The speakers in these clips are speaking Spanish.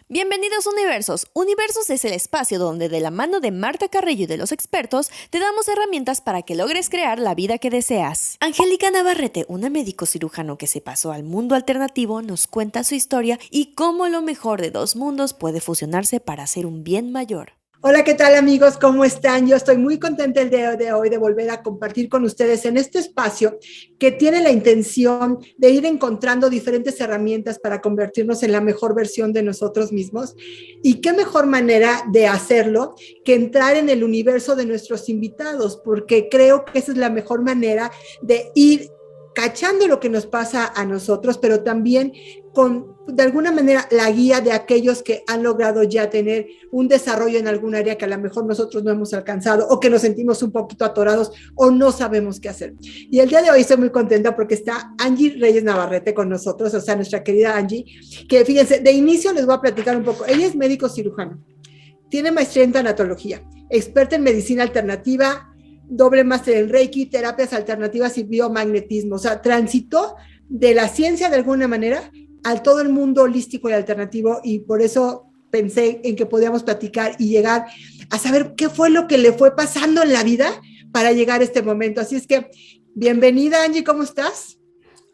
Bienvenidos a Universos. Universos es el espacio donde de la mano de Marta Carrillo y de los expertos te damos herramientas para que logres crear la vida que deseas. Angélica Navarrete, una médico cirujano que se pasó al mundo alternativo, nos cuenta su historia y cómo lo mejor de dos mundos puede fusionarse para hacer un bien mayor. Hola, ¿qué tal amigos? ¿Cómo están? Yo estoy muy contenta el día de hoy de volver a compartir con ustedes en este espacio que tiene la intención de ir encontrando diferentes herramientas para convertirnos en la mejor versión de nosotros mismos. Y qué mejor manera de hacerlo que entrar en el universo de nuestros invitados, porque creo que esa es la mejor manera de ir cachando lo que nos pasa a nosotros, pero también con, de alguna manera, la guía de aquellos que han logrado ya tener un desarrollo en algún área que a lo mejor nosotros no hemos alcanzado o que nos sentimos un poquito atorados o no sabemos qué hacer. Y el día de hoy estoy muy contenta porque está Angie Reyes Navarrete con nosotros, o sea, nuestra querida Angie, que fíjense, de inicio les voy a platicar un poco. Ella es médico cirujano, tiene maestría en tanatología, experta en medicina alternativa, doble máster en Reiki, terapias alternativas y biomagnetismo. O sea, transitó de la ciencia de alguna manera al todo el mundo holístico y alternativo, y por eso pensé en que podíamos platicar y llegar a saber qué fue lo que le fue pasando en la vida para llegar a este momento. Así es que, bienvenida Angie, ¿cómo estás?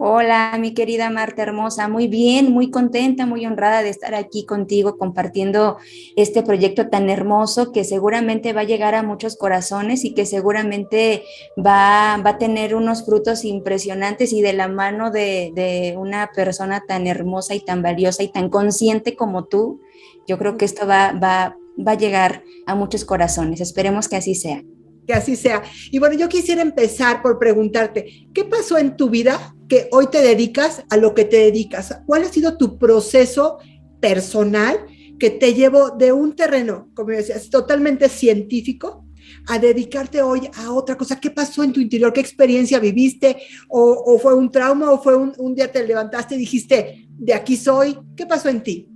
Hola, mi querida Marta hermosa, muy bien, muy contenta, muy honrada de estar aquí contigo compartiendo este proyecto tan hermoso que seguramente va a llegar a muchos corazones y que seguramente va a tener unos frutos impresionantes y de la mano de una persona tan hermosa y tan valiosa y tan consciente como tú. Yo creo que esto va a llegar a muchos corazones. Esperemos que así sea. Que así sea. Y bueno, yo quisiera empezar por preguntarte, ¿qué pasó en tu vida que hoy te dedicas a lo que te dedicas? ¿Cuál ha sido tu proceso personal que te llevó de un terreno, como decías, totalmente científico, a dedicarte hoy a otra cosa? ¿Qué pasó en tu interior? ¿Qué experiencia viviste? ¿O fue un trauma? ¿O fue un día te levantaste y dijiste, de aquí soy? ¿Qué pasó en ti?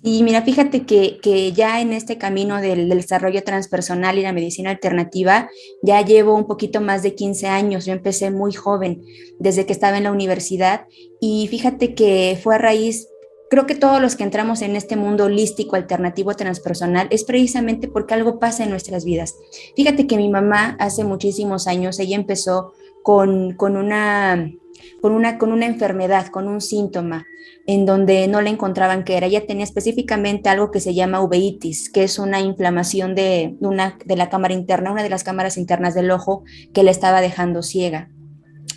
Y mira, fíjate que ya en este camino del desarrollo transpersonal y la medicina alternativa, ya llevo un poquito más de 15 años. Yo empecé muy joven, desde que estaba en la universidad, y fíjate que fue a raíz, creo que todos los que entramos en este mundo holístico, alternativo, transpersonal, es precisamente porque algo pasa en nuestras vidas. Fíjate que mi mamá hace muchísimos años, ella empezó con una enfermedad, con un síntoma en donde no le encontraban qué era. Ella tenía específicamente algo que se llama uveitis, que es una inflamación de la cámara interna, una de las cámaras internas del ojo que le estaba dejando ciega.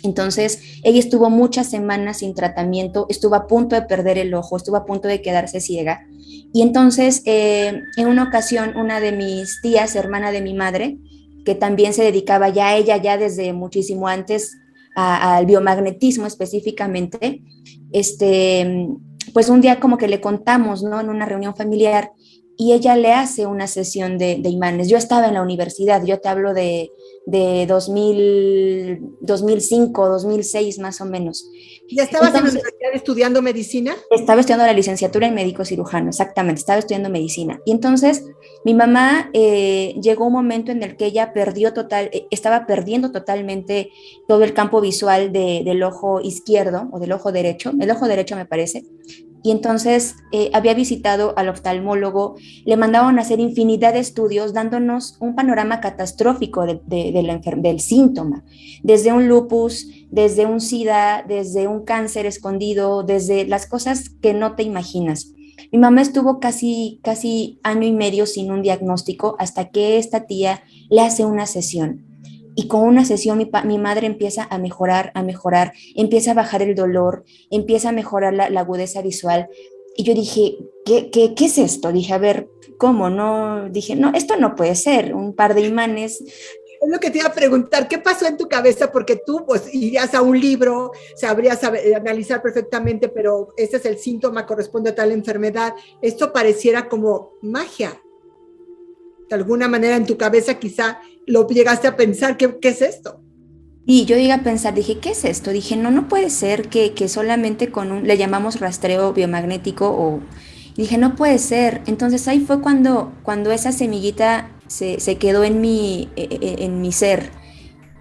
Entonces, ella estuvo muchas semanas sin tratamiento, estuvo a punto de perder el ojo, estuvo a punto de quedarse ciega. Y entonces, en una ocasión, una de mis tías, hermana de mi madre, que también se dedicaba ya a ella, ya desde muchísimo antes, al biomagnetismo específicamente, pues un día como que le contamos, ¿no? En una reunión familiar, y ella le hace una sesión de imanes. Yo estaba en la universidad, yo te hablo de 2005, 2006 más o menos. ¿Ya estabas en la Entonces, universidad estudiando medicina? estaba estudiando la licenciatura en médico cirujano, exactamente, estaba estudiando medicina. Y entonces mi mamá llegó un momento en el que ella estaba perdiendo totalmente todo el campo visual del ojo izquierdo o del ojo derecho, el ojo derecho me parece. Y entonces había visitado al oftalmólogo, le mandaban a hacer infinidad de estudios dándonos un panorama catastrófico del síntoma, desde un lupus, desde un SIDA, desde un cáncer escondido, desde las cosas que no te imaginas. Mi mamá estuvo casi año y medio sin un diagnóstico hasta que esta tía le hace una sesión. Y con una sesión mi madre empieza a mejorar, empieza a bajar el dolor, empieza a mejorar la agudeza visual. Y yo dije, ¿qué es esto? Dije, a ver, ¿cómo? No, dije, no, esto no puede ser, un par de imanes. Es lo que te iba a preguntar, ¿qué pasó en tu cabeza? Porque tú pues irías a un libro, sabrías analizar perfectamente, pero este es el síntoma, corresponde a tal enfermedad. Esto pareciera como magia. De alguna manera en tu cabeza quizá lo llegaste a pensar, ¿qué es esto? Y yo llegué a pensar, dije, ¿qué es esto? Dije, no, no puede ser que solamente le llamamos rastreo biomagnético o... Dije, no puede ser. Entonces ahí fue cuando esa semillita se quedó en mi ser.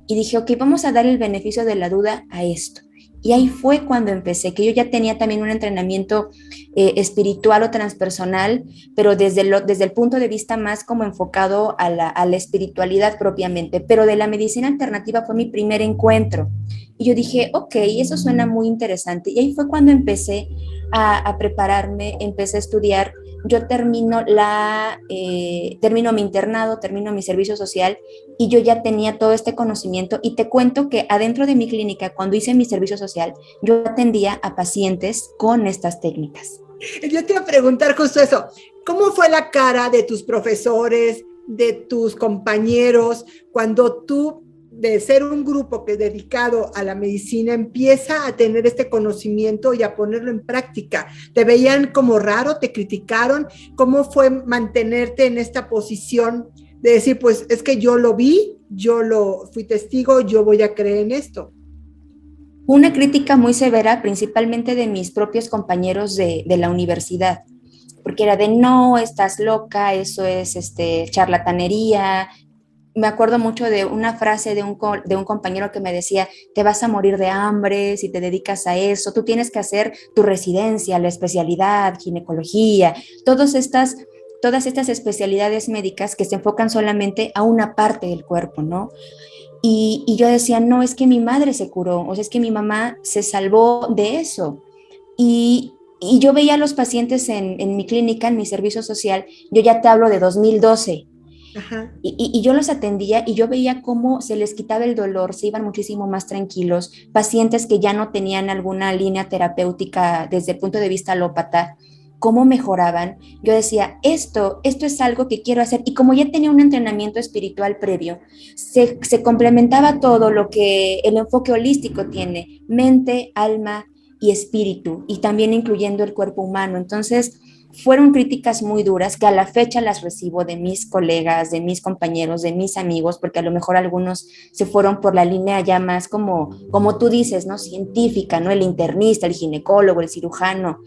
Y dije, ok, vamos a dar el beneficio de la duda a esto. Y ahí fue cuando empecé, que yo ya tenía también un entrenamiento espiritual o transpersonal, pero desde el punto de vista más como enfocado a la espiritualidad propiamente. Pero de la medicina alternativa fue mi primer encuentro. Y yo dije, ok, eso suena muy interesante. Y ahí fue cuando empecé a prepararme, empecé a estudiar. Yo termino mi internado, termino mi servicio social y yo ya tenía todo este conocimiento y te cuento que adentro de mi clínica, cuando hice mi servicio social, yo atendía a pacientes con estas técnicas. Yo te iba a preguntar justo eso. ¿Cómo fue la cara de tus profesores, de tus compañeros, cuando tú, de ser un grupo que dedicado a la medicina, empieza a tener este conocimiento y a ponerlo en práctica? ¿Te veían como raro? ¿Te criticaron? ¿Cómo fue mantenerte en esta posición de decir, pues es que yo lo vi, fui testigo, yo voy a creer en esto? Una crítica muy severa, principalmente de mis propios compañeros de la universidad, porque era de no, estás loca, eso es charlatanería. Me acuerdo mucho de una frase de un compañero que me decía, te vas a morir de hambre si te dedicas a eso, tú tienes que hacer tu residencia, la especialidad, ginecología, todas estas especialidades médicas que se enfocan solamente a una parte del cuerpo, ¿no? Y yo decía, no, es que mi madre se curó, o sea, es que mi mamá se salvó de eso. Y yo veía a los pacientes en mi clínica, en mi servicio social, yo ya te hablo de 2012. Ajá. Y yo los atendía y yo veía cómo se les quitaba el dolor, se iban muchísimo más tranquilos, pacientes que ya no tenían alguna línea terapéutica desde el punto de vista alópata, cómo mejoraban. Yo decía, esto es algo que quiero hacer. Y como ya tenía un entrenamiento espiritual previo, se complementaba todo lo que el enfoque holístico tiene, mente, alma y espíritu, y también incluyendo el cuerpo humano. Entonces, fueron críticas muy duras que a la fecha las recibo de mis colegas, de mis compañeros, de mis amigos, porque a lo mejor algunos se fueron por la línea ya más como tú dices, ¿no? Científica, ¿no? El internista, el ginecólogo, el cirujano,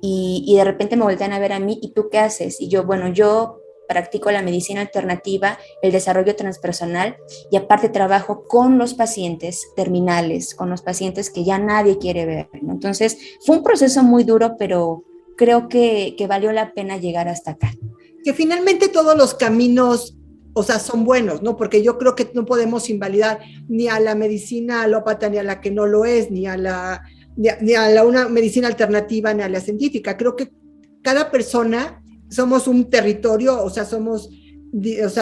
y de repente me voltean a ver a mí, ¿y tú qué haces? Y yo, bueno, yo practico la medicina alternativa, el desarrollo transpersonal y aparte trabajo con los pacientes terminales, con los pacientes que ya nadie quiere ver, ¿no? Entonces, fue un proceso muy duro, pero creo que valió la pena llegar hasta acá. Que finalmente todos los caminos, o sea, son buenos, ¿no? Porque yo creo que no podemos invalidar ni a la medicina alópata, ni a la que no lo es, ni a la una medicina alternativa, ni a la científica. Creo que cada persona somos un territorio, o sea,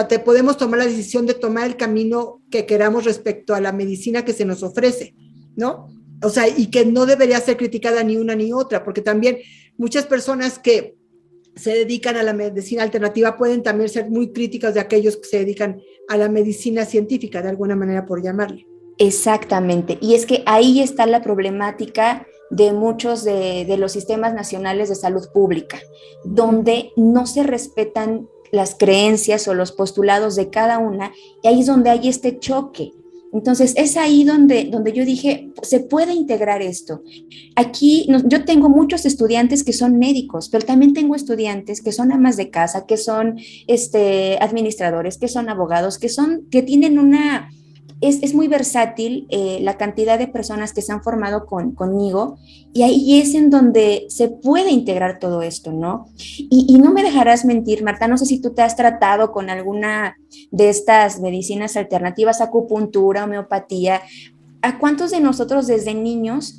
te podemos tomar la decisión de tomar el camino que queramos respecto a la medicina que se nos ofrece, ¿no? O sea, y que no debería ser criticada ni una ni otra, porque también muchas personas que se dedican a la medicina alternativa pueden también ser muy críticas de aquellos que se dedican a la medicina científica, de alguna manera por llamarle. Exactamente, y es que ahí está la problemática de muchos de los sistemas nacionales de salud pública, donde no se respetan las creencias o los postulados de cada una, y ahí es donde hay este choque. Entonces, es ahí donde yo dije, se puede integrar esto. Aquí yo tengo muchos estudiantes que son médicos, pero también tengo estudiantes que son amas de casa, que son administradores, que son abogados, que tienen una... Es muy versátil la cantidad de personas que se han formado conmigo, y ahí es en donde se puede integrar todo esto, ¿no? Y no me dejarás mentir, Marta, no sé si tú te has tratado con alguna de estas medicinas alternativas, acupuntura, homeopatía. ¿A cuántos de nosotros desde niños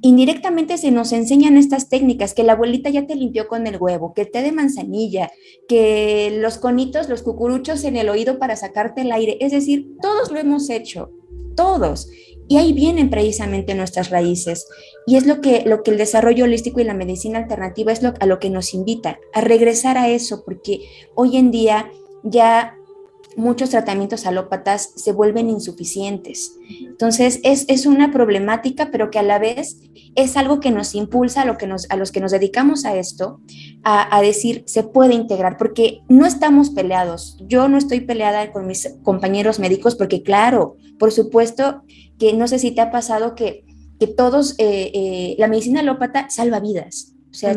indirectamente se nos enseñan estas técnicas? Que la abuelita ya te limpió con el huevo, que el té de manzanilla, que los conitos, los cucuruchos en el oído para sacarte el aire? Es decir, todos lo hemos hecho, todos. Y ahí vienen precisamente nuestras raíces. Y es lo que el desarrollo holístico y la medicina alternativa es a lo que nos invita, a regresar a eso, porque hoy en día ya muchos tratamientos alópatas se vuelven insuficientes. Entonces, es una problemática, pero que a la vez es algo que nos impulsa a los que nos dedicamos a esto, a decir, se puede integrar, porque no estamos peleados. Yo no estoy peleada con mis compañeros médicos, porque claro, por supuesto que no sé si te ha pasado que todos, la medicina alópata salva vidas. O sea,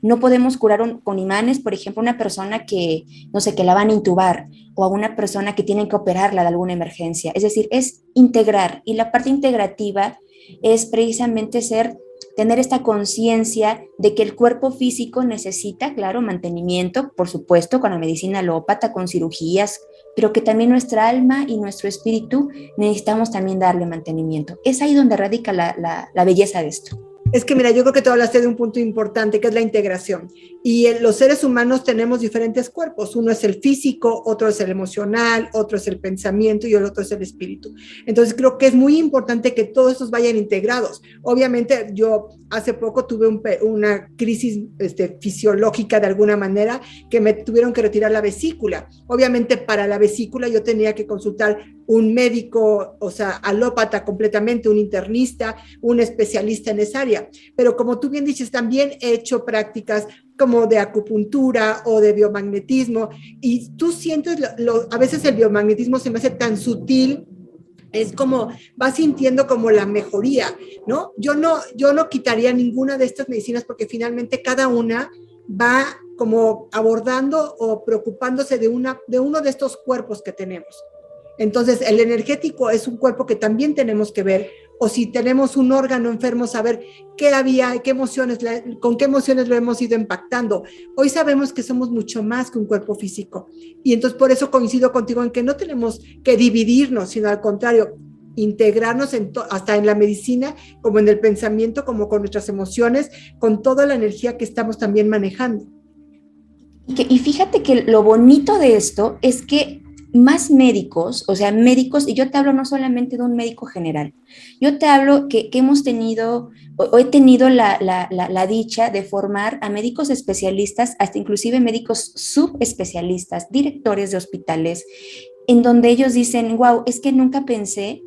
no podemos curar con imanes, por ejemplo, una persona que, no sé, que la van a intubar, o a una persona que tienen que operarla de alguna emergencia. Es decir, es integrar, y la parte integrativa es precisamente tener esta conciencia de que el cuerpo físico necesita, claro, mantenimiento, por supuesto, con la medicina alópata, con cirugías, pero que también nuestra alma y nuestro espíritu necesitamos también darle mantenimiento. Es ahí donde radica la belleza de esto. Es que mira, yo creo que tú hablaste de un punto importante, que es la integración. Y los seres humanos tenemos diferentes cuerpos. Uno es el físico, otro es el emocional, otro es el pensamiento y el otro es el espíritu. Entonces creo que es muy importante que todos estos vayan integrados. Obviamente yo hace poco tuve una crisis fisiológica de alguna manera, que me tuvieron que retirar la vesícula. Obviamente para la vesícula yo tenía que consultar un médico, o sea, alópata completamente, un internista, un especialista en esa área. Pero como tú bien dices, también he hecho prácticas como de acupuntura o de biomagnetismo, y tú sientes, a veces el biomagnetismo se me hace tan sutil, es como vas sintiendo como la mejoría, ¿no? Yo no quitaría ninguna de estas medicinas, porque finalmente cada una va como abordando o preocupándose de uno de estos cuerpos que tenemos. Entonces, el energético es un cuerpo que también tenemos que ver, o si tenemos un órgano enfermo, saber qué había, con qué emociones lo hemos ido impactando. Hoy sabemos que somos mucho más que un cuerpo físico, y entonces por eso coincido contigo en que no tenemos que dividirnos, sino al contrario, integrarnos hasta en la medicina, como en el pensamiento, como con nuestras emociones, con toda la energía que estamos también manejando. Y fíjate que lo bonito de esto es que más médicos, o sea, médicos, y yo te hablo no solamente de un médico general, yo te hablo que hemos tenido, o he tenido la dicha de formar a médicos especialistas, hasta inclusive médicos subespecialistas, directores de hospitales, en donde ellos dicen, wow, es que nunca pensé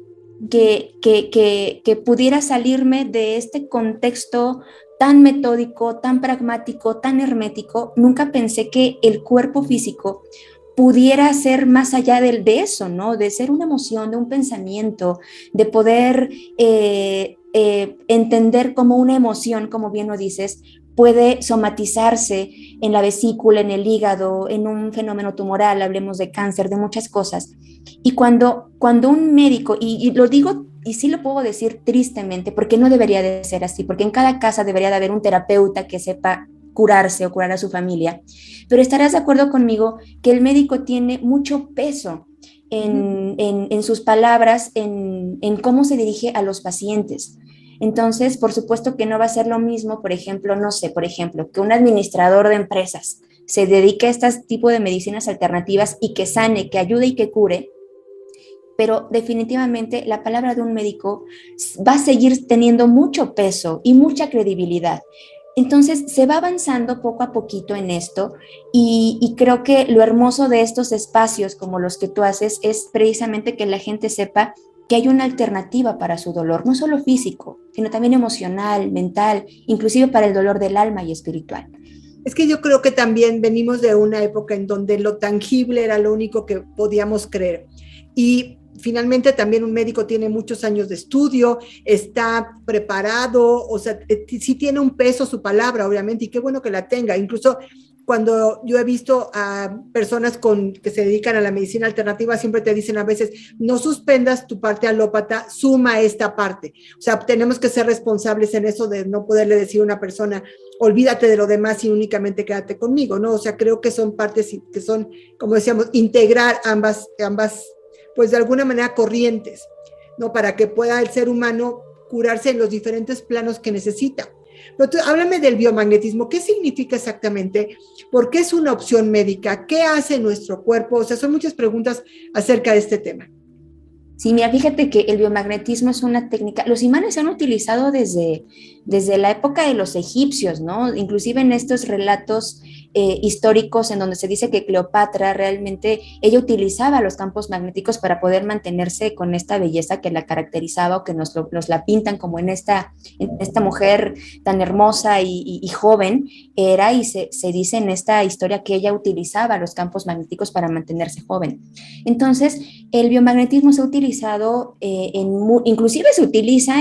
que pudiera salirme de este contexto tan metódico, tan pragmático, tan hermético. Nunca pensé que el cuerpo físico pudiera ser más allá de eso, ¿no? De ser una emoción, de un pensamiento, de poder entender cómo una emoción, como bien lo dices, puede somatizarse en la vesícula, en el hígado, en un fenómeno tumoral, hablemos de cáncer, de muchas cosas. Y cuando un médico, y lo digo, y sí lo puedo decir tristemente, porque no debería de ser así, porque en cada casa debería de haber un terapeuta que sepa curarse o curar a su familia, pero estarás de acuerdo conmigo que el médico tiene mucho peso en sus palabras, en cómo se dirige a los pacientes. Entonces, por supuesto que no va a ser lo mismo, por ejemplo, no sé, por ejemplo, que un administrador de empresas se dedique a este tipo de medicinas alternativas y que sane, que ayude y que cure, pero definitivamente la palabra de un médico va a seguir teniendo mucho peso y mucha credibilidad. Entonces se va avanzando poco a poquito en esto y creo que lo hermoso de estos espacios como los que tú haces es precisamente que la gente sepa que hay una alternativa para su dolor, no solo físico, sino también emocional, mental, inclusive para el dolor del alma y espiritual. Es que yo creo que también venimos de una época en donde lo tangible era lo único que podíamos creer. Y finalmente también un médico tiene muchos años de estudio, está preparado, o sea, sí tiene un peso su palabra, obviamente, y qué bueno que la tenga. Incluso cuando yo he visto a personas que se dedican a la medicina alternativa, siempre te dicen a veces, no suspendas tu parte alópata, suma esta parte. O sea, tenemos que ser responsables en eso de no poderle decir a una persona, olvídate de lo demás y únicamente quédate conmigo, ¿no? O sea, creo que son partes que son, como decíamos, integrar ambas pues de alguna manera corrientes, ¿no? Para que pueda el ser humano curarse en los diferentes planos que necesita. Pero tú, háblame del biomagnetismo. ¿Qué significa exactamente? ¿Por qué es una opción médica? ¿Qué hace nuestro cuerpo? O sea, son muchas preguntas acerca de este tema. Sí, mira, fíjate que el biomagnetismo es una técnica, los imanes se han utilizado desde la época de los egipcios, ¿no? Inclusive en estos relatos históricos en donde se dice que Cleopatra realmente, ella utilizaba los campos magnéticos para poder mantenerse con esta belleza que la caracterizaba o que nos la pintan como en esta mujer tan hermosa y joven era, y se dice en esta historia que ella utilizaba los campos magnéticos para mantenerse joven. Entonces, el biomagnetismo se ha utilizado, inclusive se utiliza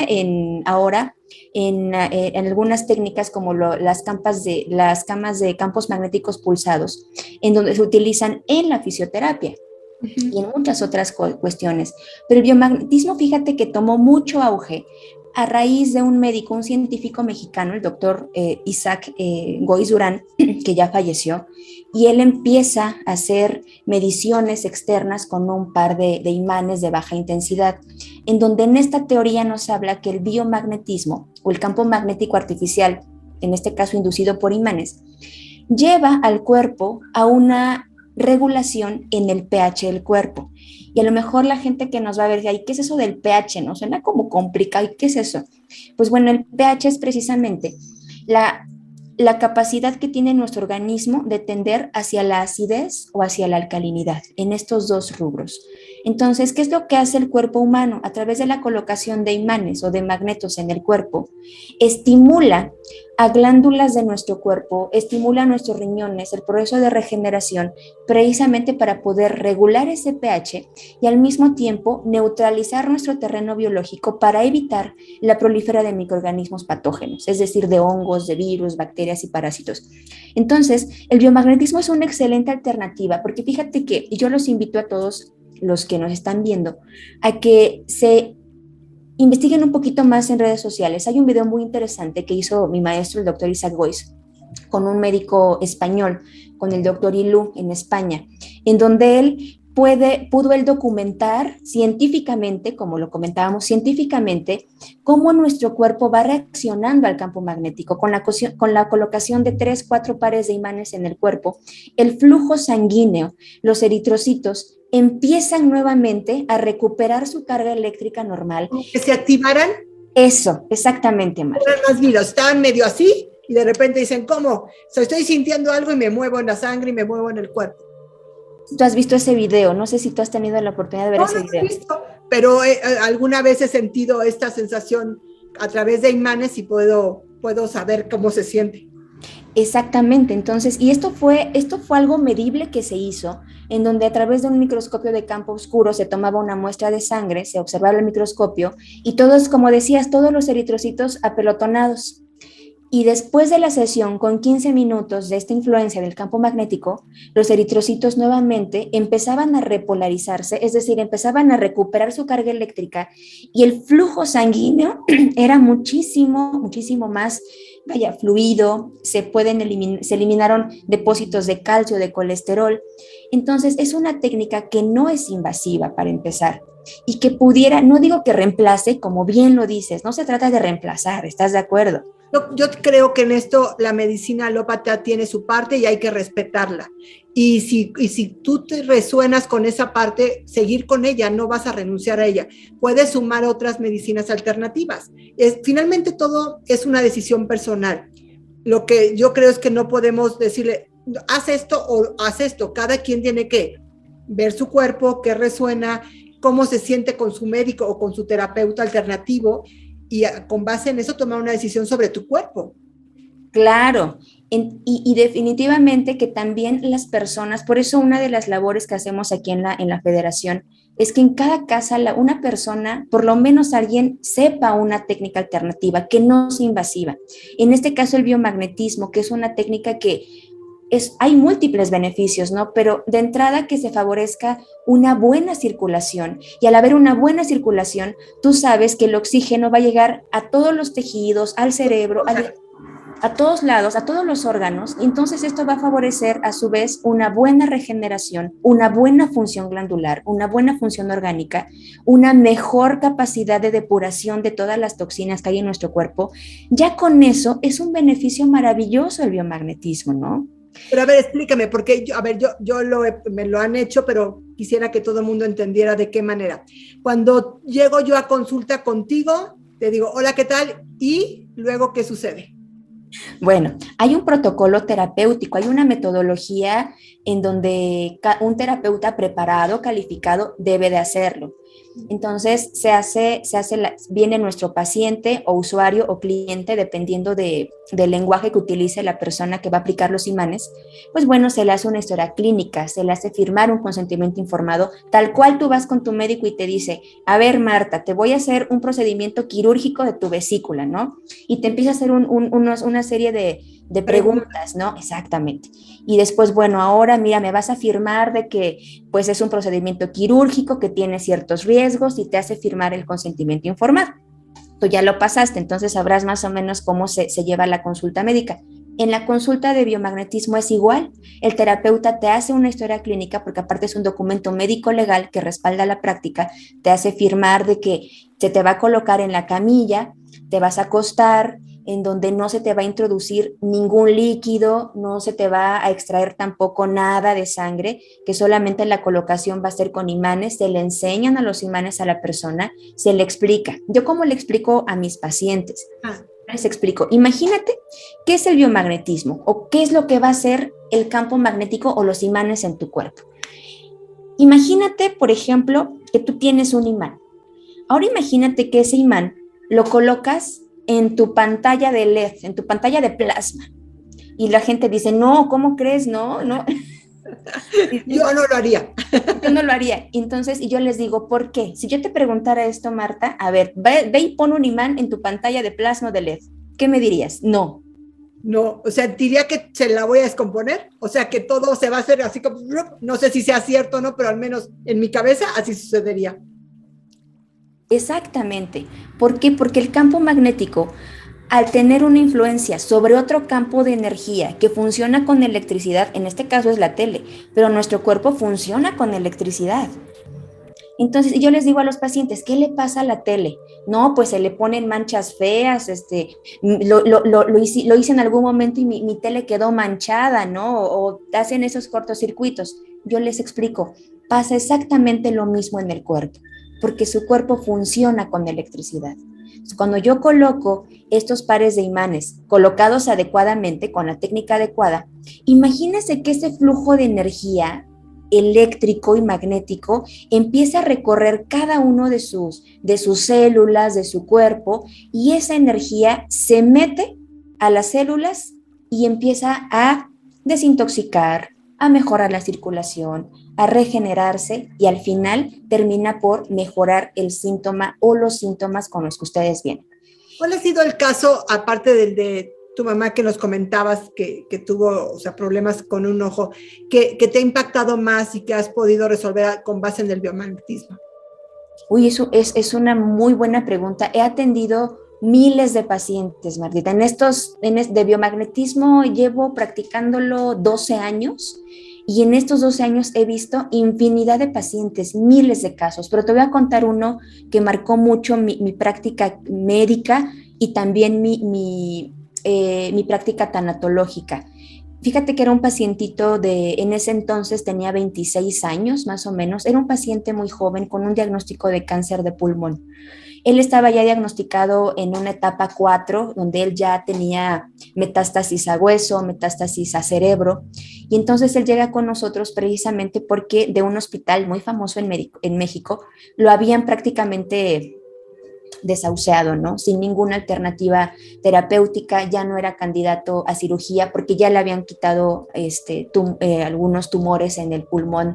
ahora en algunas técnicas como las camas de campos magnéticos pulsados, en donde se utilizan en la fisioterapia y en muchas otras cuestiones. Pero el biomagnetismo, fíjate que tomó mucho auge a raíz de un médico, un científico mexicano, el doctor Isaac Goiz Durán, que ya falleció, y él empieza a hacer mediciones externas con un par de imanes de baja intensidad, en donde en esta teoría nos habla que el biomagnetismo o el campo magnético artificial, en este caso inducido por imanes, lleva al cuerpo a una regulación en el pH del cuerpo. Y a lo mejor la gente que nos va a ver, ¿qué es eso del pH? ¿No? Suena como complicado. ¿Y qué es eso? Pues bueno, el pH es precisamente la capacidad que tiene nuestro organismo de tender hacia la acidez o hacia la alcalinidad, en estos dos rubros. Entonces, ¿qué es lo que hace el cuerpo humano? A través de la colocación de imanes o de magnetos en el cuerpo, estimula a glándulas de nuestro cuerpo, estimula a nuestros riñones, el proceso de regeneración, precisamente para poder regular ese pH y al mismo tiempo neutralizar nuestro terreno biológico para evitar la prolifera de microorganismos patógenos, es decir, de hongos, de virus, bacterias y parásitos. Entonces, el biomagnetismo es una excelente alternativa, porque fíjate que yo los invito a todos los que nos están viendo a que se investiguen un poquito más en redes sociales. Hay un video muy interesante que hizo mi maestro, el doctor Isaac Goiz, con un médico español, con el doctor Ilú en España, en donde él pudo él documentar científicamente, como lo comentábamos, científicamente, cómo nuestro cuerpo va reaccionando al campo magnético con la colocación de 3, 4 pares de imanes en el cuerpo. El flujo sanguíneo, los eritrocitos, empiezan nuevamente a recuperar su carga eléctrica normal. ¿Que se activaran? Eso, exactamente, Marta. Más virus, estaban medio así y de repente dicen, ¿cómo? Estoy sintiendo algo y me muevo en la sangre y me muevo en el cuerpo. Tú has visto ese video, no sé si tú has tenido la oportunidad de ver ese video. No lo he visto, pero alguna vez he sentido esta sensación a través de imanes y puedo saber cómo se siente. Exactamente, entonces, y esto fue algo medible que se hizo, en donde a través de un microscopio de campo oscuro se tomaba una muestra de sangre, se observaba el microscopio y todos, como decías, todos los eritrocitos apelotonados. Y después de la sesión, con 15 minutos de esta influencia del campo magnético, los eritrocitos nuevamente empezaban a repolarizarse, es decir, empezaban a recuperar su carga eléctrica y el flujo sanguíneo era muchísimo más, fluido, se eliminaron depósitos de calcio, de colesterol. Entonces, es una técnica que no es invasiva para empezar y que pudiera, no digo que reemplace, como bien lo dices, no se trata de reemplazar, ¿estás de acuerdo? Yo creo que en esto la medicina alópata tiene su parte y hay que respetarla. Y si tú te resuenas con esa parte, seguir con ella, no vas a renunciar a ella. Puedes sumar otras medicinas alternativas. Finalmente todo es una decisión personal. Lo que yo creo es que no podemos decirle, haz esto o haz esto. Cada quien tiene que ver su cuerpo, qué resuena, cómo se siente con su médico o con su terapeuta alternativo y con base en eso tomar una decisión sobre tu cuerpo. Claro, y definitivamente que también las personas, por eso una de las labores que hacemos aquí en la federación es que en cada casa una persona, por lo menos alguien, sepa una técnica alternativa que no sea invasiva. En este caso el biomagnetismo, que es una técnica que hay múltiples beneficios, ¿no? Pero de entrada que se favorezca una buena circulación y al haber una buena circulación, tú sabes que el oxígeno va a llegar a todos los tejidos, al cerebro, a todos lados, a todos los órganos, y entonces esto va a favorecer a su vez una buena regeneración, una buena función glandular, una buena función orgánica, una mejor capacidad de depuración de todas las toxinas que hay en nuestro cuerpo. Ya con eso es un beneficio maravilloso el biomagnetismo, ¿no? Pero a ver, explícame, porque me lo han hecho, pero quisiera que todo el mundo entendiera de qué manera. Cuando llego yo a consulta contigo, te digo, hola, ¿qué tal? Y luego, ¿qué sucede? Bueno, hay un protocolo terapéutico, hay una metodología en donde un terapeuta preparado, calificado, debe de hacerlo. Entonces, viene nuestro paciente o usuario o cliente, dependiendo del lenguaje que utilice la persona que va a aplicar los imanes, pues bueno, se le hace una historia clínica, se le hace firmar un consentimiento informado, tal cual tú vas con tu médico y te dice, a ver, Marta, te voy a hacer un procedimiento quirúrgico de tu vesícula, ¿no? Y te empieza a hacer una serie de preguntas, ¿no? Exactamente. Y después, bueno, ahora mira, me vas a firmar de que pues es un procedimiento quirúrgico que tiene ciertos riesgos y te hace firmar el consentimiento informado. Tú ya lo pasaste, entonces sabrás más o menos cómo se lleva la consulta médica. En la consulta de biomagnetismo es igual. El terapeuta te hace una historia clínica, porque aparte es un documento médico legal que respalda la práctica, te hace firmar de que se te va a colocar en la camilla, te vas a acostar, en donde no se te va a introducir ningún líquido, no se te va a extraer tampoco nada de sangre, que solamente la colocación va a ser con imanes, se le enseñan a los imanes a la persona, se le explica. Yo como le explico a mis pacientes, les explico, imagínate qué es el biomagnetismo o qué es lo que va a hacer el campo magnético o los imanes en tu cuerpo. Imagínate, por ejemplo, que tú tienes un imán. Ahora imagínate que ese imán lo colocas en tu pantalla de LED, en tu pantalla de plasma. Y la gente dice, no, ¿cómo crees? No, no. Yo no lo haría. Yo no lo haría. Entonces, y yo les digo, ¿por qué? Si yo te preguntara esto, Marta, a ver, ve y pon un imán en tu pantalla de plasma de LED. ¿Qué me dirías? No. No, o sea, diría que se la voy a descomponer, o sea, que todo se va a hacer así como, no sé si sea cierto o no, pero al menos en mi cabeza así sucedería. Exactamente. ¿Por qué? Porque el campo magnético, al tener una influencia sobre otro campo de energía que funciona con electricidad, en este caso es la tele, pero nuestro cuerpo funciona con electricidad. Entonces yo les digo a los pacientes, ¿qué le pasa a la tele? No, pues se le ponen manchas feas, lo hice en algún momento y mi tele quedó manchada, ¿no? O hacen esos cortocircuitos. Yo les explico, pasa exactamente lo mismo en el cuerpo, porque su cuerpo funciona con electricidad. Cuando yo coloco estos pares de imanes colocados adecuadamente, con la técnica adecuada, imagínense que ese flujo de energía eléctrico y magnético empieza a recorrer cada uno de sus células, de su cuerpo, y esa energía se mete a las células y empieza a desintoxicar, a mejorar la circulación, a regenerarse y al final termina por mejorar el síntoma o los síntomas con los que ustedes vienen. ¿Cuál ha sido el caso, aparte del de tu mamá que nos comentabas que tuvo, o sea, problemas con un ojo, que te ha impactado más y que has podido resolver con base en el biomagnetismo? Uy, eso es una muy buena pregunta. He atendido miles de pacientes, Martita. De biomagnetismo llevo practicándolo 12 años y en estos 12 años he visto infinidad de pacientes, miles de casos, pero te voy a contar uno que marcó mucho mi práctica médica y también mi práctica tanatológica. Fíjate que era un pacientito en ese entonces tenía 26 años más o menos, era un paciente muy joven con un diagnóstico de cáncer de pulmón. Él estaba ya diagnosticado en una etapa 4, donde él ya tenía metástasis a hueso, metástasis a cerebro, y entonces él llega con nosotros precisamente porque de un hospital muy famoso en México lo habían prácticamente desahuciado, ¿no? Sin ninguna alternativa terapéutica, ya no era candidato a cirugía porque ya le habían quitado algunos tumores en el pulmón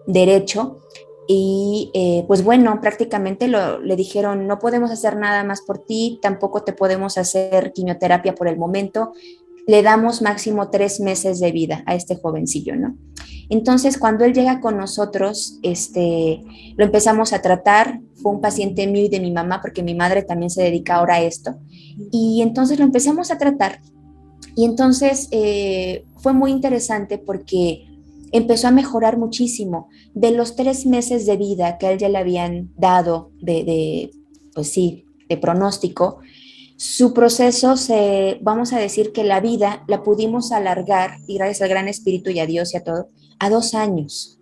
derecho y pues bueno, prácticamente le dijeron, no podemos hacer nada más por ti, tampoco te podemos hacer quimioterapia por el momento, le damos máximo 3 meses de vida a este jovencillo, ¿no? Entonces, cuando él llega con nosotros, lo empezamos a tratar, fue un paciente mío y de mi mamá, porque mi madre también se dedica ahora a esto, y entonces lo empezamos a tratar, y entonces fue muy interesante porque empezó a mejorar muchísimo. De los 3 meses de vida que a él ya le habían dado pues sí, de pronóstico, su proceso vamos a decir que la vida la pudimos alargar, y gracias al Gran Espíritu y a Dios y a todo, a 2 años.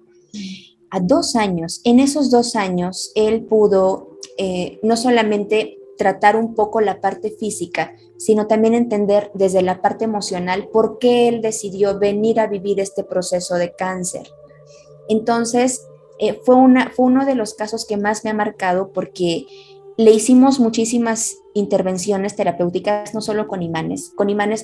A 2 años. En esos 2 años, él pudo no solamente tratar un poco la parte física, sino también entender desde la parte emocional por qué él decidió venir a vivir este proceso de cáncer. Entonces, fue uno de los casos que más me ha marcado porque le hicimos muchísimas intervenciones terapéuticas, no solo con imanes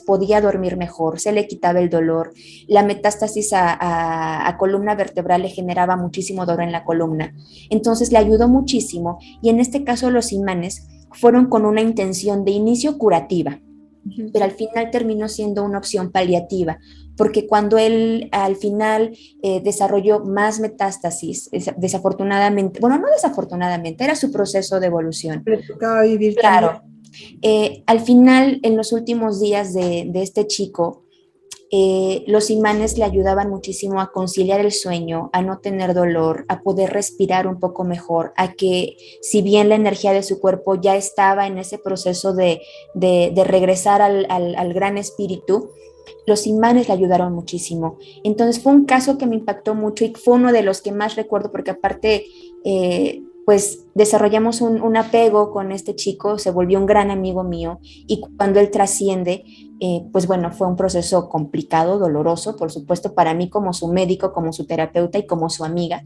podía dormir mejor, se le quitaba el dolor, la metástasis a columna vertebral le generaba muchísimo dolor en la columna, entonces le ayudó muchísimo y en este caso los imanes fueron con una intención de inicio curativa. Ujú. pero al final terminó siendo una opción paliativa, porque cuando él al final desarrolló más metástasis, desafortunadamente, bueno, no desafortunadamente, era su proceso de evolución. Le tocaba vivir también. Claro, al final, en los últimos días de este chico, los imanes le ayudaban muchísimo a conciliar el sueño, a no tener dolor, a poder respirar un poco mejor, a que si bien la energía de su cuerpo ya estaba en ese proceso de regresar al gran espíritu, los imanes le ayudaron muchísimo. Entonces fue un caso que me impactó mucho y fue uno de los que más recuerdo porque aparte, pues desarrollamos un apego con este chico, se volvió un gran amigo mío y cuando él trasciende, pues bueno, fue un proceso complicado, doloroso, por supuesto, para mí como su médico, como su terapeuta y como su amiga,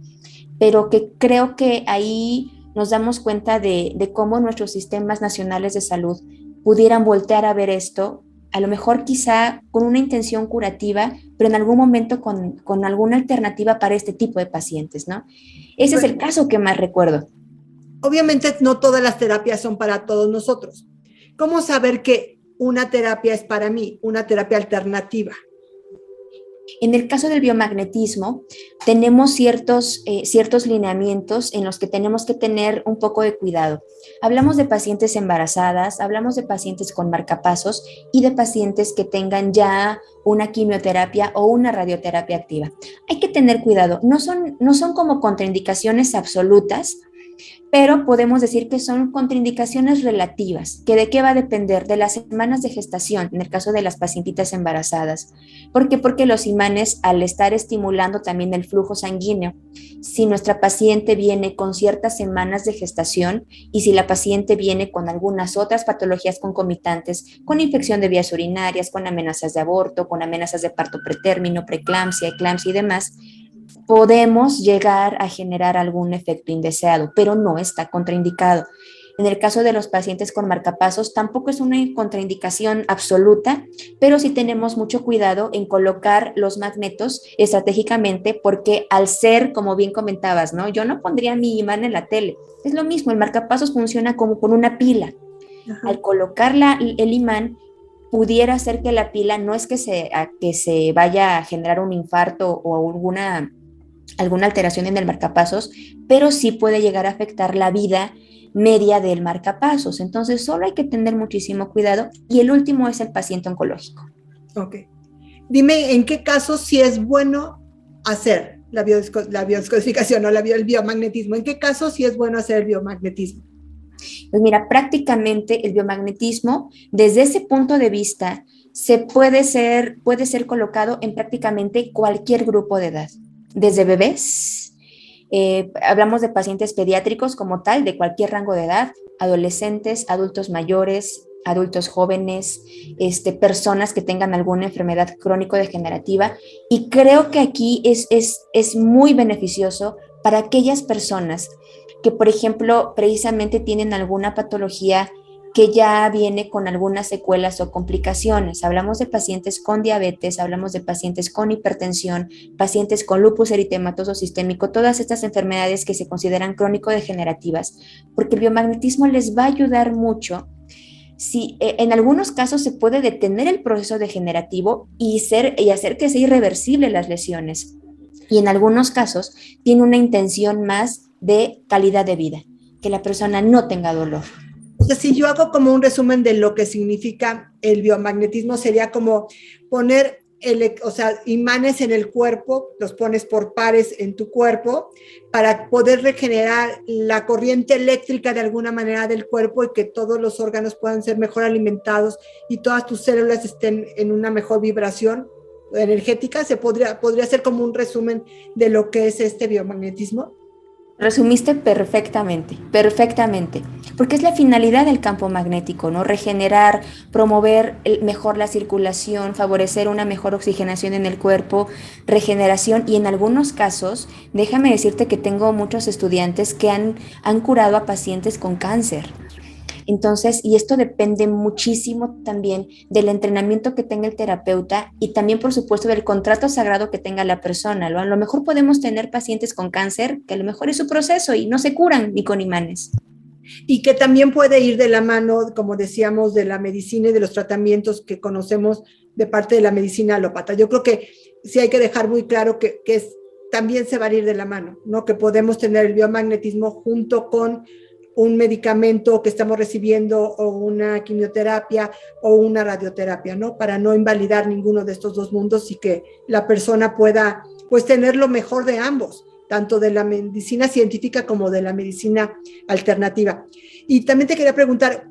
pero que creo que ahí nos damos cuenta de cómo nuestros sistemas nacionales de salud pudieran voltear a ver esto, a lo mejor quizá con una intención curativa, pero en algún momento con alguna alternativa para este tipo de pacientes, ¿no? Ese es Pues, el caso que más recuerdo. obviamente no todas las terapias son para todos nosotros. ¿Cómo saber que una terapia es para mí, una terapia alternativa? En el caso del biomagnetismo, tenemos ciertos lineamientos en los que tenemos que tener un poco de cuidado. Hablamos de pacientes embarazadas, hablamos de pacientes con marcapasos y de pacientes que tengan ya una quimioterapia o una radioterapia activa. Hay que tener cuidado, no son como contraindicaciones absolutas, pero podemos decir que son contraindicaciones relativas, que de qué va a depender de las semanas de gestación, en el caso de las pacientitas embarazadas. ¿Por qué? Porque los imanes, al estar estimulando también el flujo sanguíneo, si nuestra paciente viene con ciertas semanas de gestación y si la paciente viene con algunas otras patologías concomitantes, con infección de vías urinarias, con amenazas de aborto, con amenazas de parto pretérmino, preeclampsia, eclampsia y demás, podemos llegar a generar algún efecto indeseado, pero no está contraindicado. En el caso de los pacientes con marcapasos, tampoco es una contraindicación absoluta, pero sí tenemos mucho cuidado en colocar los magnetos estratégicamente porque al ser, como bien comentabas, ¿no? Yo no pondría mi imán en la tele. Es lo mismo, el marcapasos funciona como con una pila. Ajá. Al colocar el imán, pudiera ser que la pila no es que se vaya a generar un infarto o alguna alteración en el marcapasos, pero sí puede llegar a afectar la vida media del marcapasos. Entonces, solo hay que tener muchísimo cuidado. Y el último es el paciente oncológico. Ok. Dime, ¿en qué casos sí es bueno hacer la biodescodificación o el biomagnetismo? ¿En qué casos sí es bueno hacer el biomagnetismo? Pues mira, prácticamente el biomagnetismo, desde ese punto de vista, puede ser colocado en prácticamente cualquier grupo de edad, desde bebés, hablamos de pacientes pediátricos como tal, de cualquier rango de edad, adolescentes, adultos mayores, adultos jóvenes, personas que tengan alguna enfermedad crónico-degenerativa. Y creo que aquí es muy beneficioso para aquellas personas que, por ejemplo, precisamente tienen alguna patología que ya viene con algunas secuelas o complicaciones. Hablamos de pacientes con diabetes, hablamos de pacientes con hipertensión, pacientes con lupus eritematoso sistémico, todas estas enfermedades que se consideran crónico-degenerativas, porque el biomagnetismo les va a ayudar mucho. Si, en algunos casos se puede detener el proceso degenerativo y hacer que sea irreversible las lesiones. Y en algunos casos tiene una intención más de calidad de vida, que la persona no tenga dolor. O sea, si yo hago como un resumen de lo que significa el biomagnetismo, sería como poner imanes en el cuerpo, los pones por pares en tu cuerpo para poder regenerar la corriente eléctrica de alguna manera del cuerpo y que todos los órganos puedan ser mejor alimentados y todas tus células estén en una mejor vibración energética. Podría ser como un resumen de lo que es este biomagnetismo. Resumiste perfectamente, perfectamente, porque es la finalidad del campo magnético, ¿no? Regenerar, promover mejor la circulación, favorecer una mejor oxigenación en el cuerpo, regeneración y en algunos casos, déjame decirte que tengo muchos estudiantes que han curado a pacientes con cáncer. Entonces, y esto depende muchísimo también del entrenamiento que tenga el terapeuta y también, por supuesto, del contrato sagrado que tenga la persona. A lo mejor podemos tener pacientes con cáncer que a lo mejor es su proceso y no se curan ni con imanes. Y que también puede ir de la mano, como decíamos, de la medicina y de los tratamientos que conocemos de parte de la medicina alópata. Yo creo que sí hay que dejar muy claro que también se va a ir de la mano, ¿no? Que podemos tener el biomagnetismo junto con un medicamento que estamos recibiendo o una quimioterapia o una radioterapia, ¿no? Para no invalidar ninguno de estos dos mundos y que la persona pueda, pues, tener lo mejor de ambos, tanto de la medicina científica como de la medicina alternativa. Y también te quería preguntar,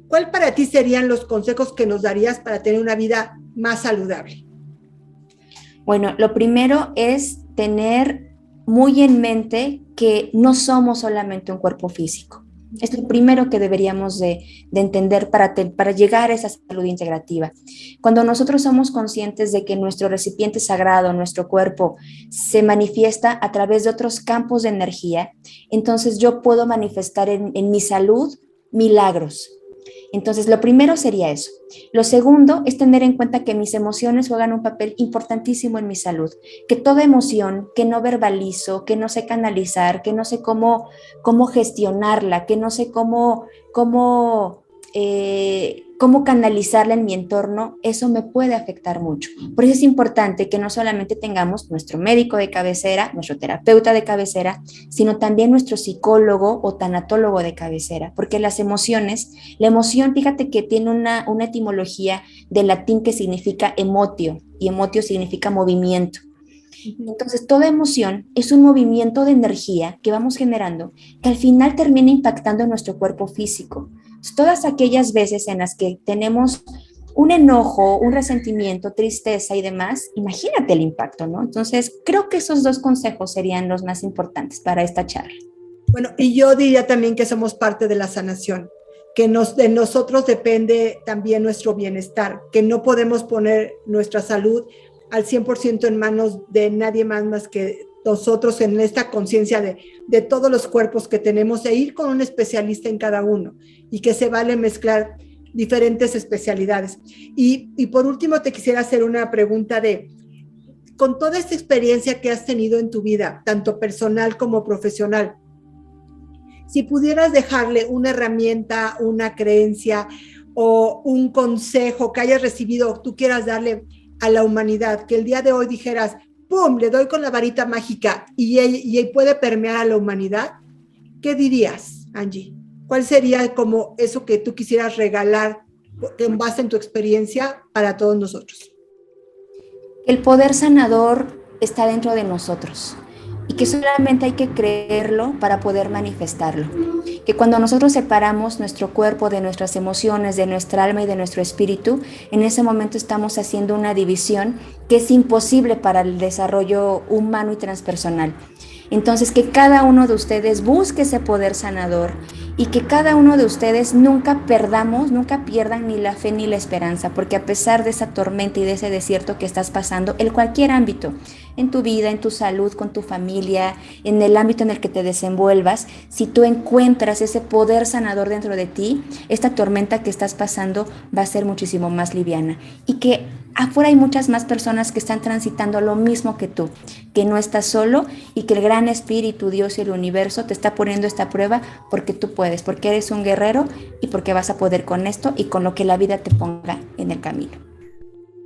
¿cuál para ti serían los consejos que nos darías para tener una vida más saludable? Bueno, lo primero es tener muy en mente que no somos solamente un cuerpo físico. Es lo primero que deberíamos de entender para llegar a esa salud integrativa. Cuando nosotros somos conscientes de que nuestro recipiente sagrado, nuestro cuerpo, se manifiesta a través de otros campos de energía, entonces yo puedo manifestar en mi salud milagros. Entonces, lo primero sería eso. Lo segundo es tener en cuenta que mis emociones juegan un papel importantísimo en mi salud, que toda emoción que no verbalizo, que no sé canalizar, que no sé cómo gestionarla, que no sé cómo canalizarla en mi entorno, eso me puede afectar mucho. Por eso es importante que no solamente tengamos nuestro médico de cabecera, nuestro terapeuta de cabecera, sino también nuestro psicólogo o tanatólogo de cabecera, porque las emociones, la emoción, fíjate que tiene una etimología del latín que significa emotio, y emotio significa movimiento. Entonces, toda emoción es un movimiento de energía que vamos generando que al final termina impactando en nuestro cuerpo físico. Todas aquellas veces en las que tenemos un enojo, un resentimiento, tristeza y demás, imagínate el impacto, ¿no? Entonces, creo que esos dos consejos serían los más importantes para esta charla. Bueno, y yo diría también que somos parte de la sanación, que de nosotros depende también nuestro bienestar, que no podemos poner nuestra salud al 100% en manos de nadie más que nosotros, en esta conciencia de todos los cuerpos que tenemos, e ir con un especialista en cada uno, y que se vale mezclar diferentes especialidades. Y por último, te quisiera hacer una pregunta con toda esta experiencia que has tenido en tu vida, tanto personal como profesional, si pudieras dejarle una herramienta, una creencia o un consejo que hayas recibido o tú quieras darle a la humanidad, que el día de hoy dijeras, ¡pum!, le doy con la varita mágica y él puede permear a la humanidad, ¿qué dirías, Angie? ¿Cuál sería como eso que tú quisieras regalar en base en tu experiencia para todos nosotros? El poder sanador está dentro de nosotros y que solamente hay que creerlo para poder manifestarlo. Que cuando nosotros separamos nuestro cuerpo de nuestras emociones, de nuestra alma y de nuestro espíritu, en ese momento estamos haciendo una división que es imposible para el desarrollo humano y transpersonal. Entonces, que cada uno de ustedes busque ese poder sanador y que cada uno de ustedes nunca pierdan ni la fe ni la esperanza, porque a pesar de esa tormenta y de ese desierto que estás pasando, en cualquier ámbito, en tu vida, en tu salud, con tu familia, en el ámbito en el que te desenvuelvas, si tú encuentras ese poder sanador dentro de ti, esta tormenta que estás pasando va a ser muchísimo más liviana. Y que afuera hay muchas más personas que están transitando lo mismo que tú, que no estás solo y que el gran espíritu, Dios y el universo te está poniendo esta prueba porque tú puedes, porque eres un guerrero y porque vas a poder con esto y con lo que la vida te ponga en el camino.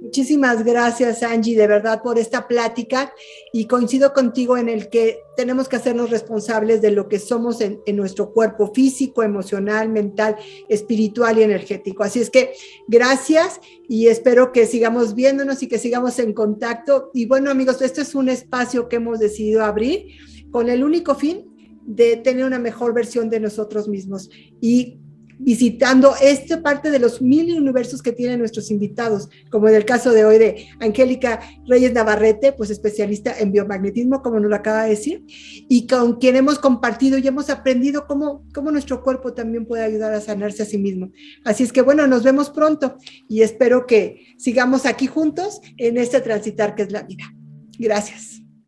Muchísimas gracias, Angie, de verdad, por esta plática, y coincido contigo en el que tenemos que hacernos responsables de lo que somos en nuestro cuerpo físico, emocional, mental, espiritual y energético. Así es que gracias y espero que sigamos viéndonos y que sigamos en contacto. Y bueno, amigos, este es un espacio que hemos decidido abrir con el único fin de tener una mejor versión de nosotros mismos y visitando esta parte de los 1000 universos que tienen nuestros invitados, como en el caso de hoy de Angélica Reyes Navarrete, pues especialista en biomagnetismo, como nos lo acaba de decir, y con quien hemos compartido y hemos aprendido cómo nuestro cuerpo también puede ayudar a sanarse a sí mismo. Así es que bueno, nos vemos pronto y espero que sigamos aquí juntos en este transitar que es la vida. Gracias.